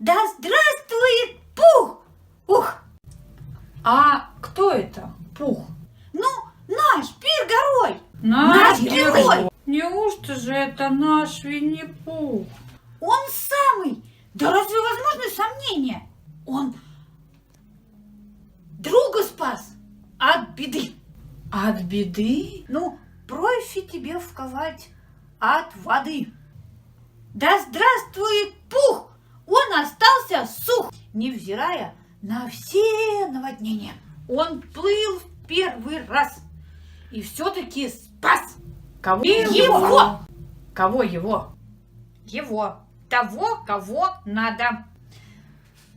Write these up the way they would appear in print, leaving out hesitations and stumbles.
Да здравствует Пух! Ух! А кто это, Пух? Ну, наш Пир-Горой! Наш герой! Неужто же это наш Винни-Пух? Он самый! Да разве возможны сомнения? Он друга спас от беды. От беды? Ну, проще тебе сказать от воды. Да здравствует Пух! Он остался сух, невзирая на все наводнения. Он плыл в первый раз и все-таки спас. Кого? Его! Кого его? Его. Того, кого надо.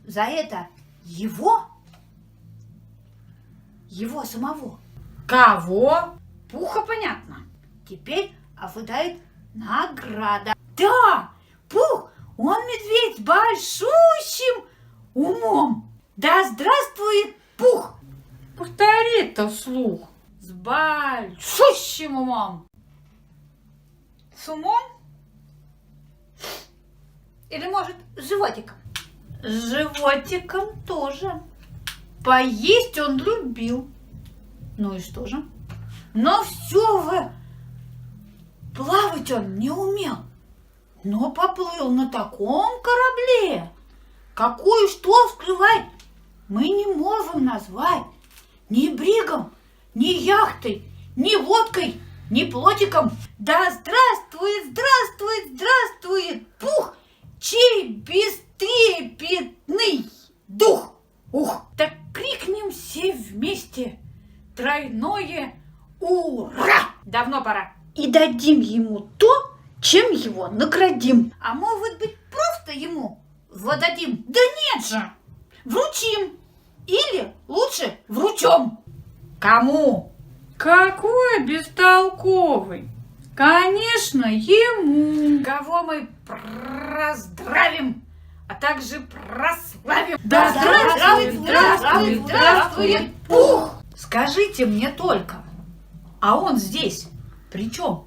За это его самого. Кого? Пуха понятно. Теперь ожидает награда. Да, Пух, он медведь с большущим умом. Да здравствует Пух! Повтори-то вслух. С большущим умом. С умом? Или, может, с животиком? С животиком тоже. Поесть он любил. Ну и что же? Но все же плавать он не умел. Но поплыл на таком корабле, какую что скрывать мы не можем назвать ни бригом, ни яхтой, ни лодкой, ни плотиком. Да здравствует, здравствует, здравствует Пух, чей бестрепетный дух. Ух, так крикнем все вместе тройное ура! Давно пора. И дадим ему то, чем его наградим. А может быть, просто ему зададим? Да нет же! Вручим. Или лучше вручем. Кому? Какой бестолковый. Конечно, ему. Кого мы проздравим, а также прославим. Да здравствует, здравствует, здравствует Пух! Скажите мне только, а он здесь при чем?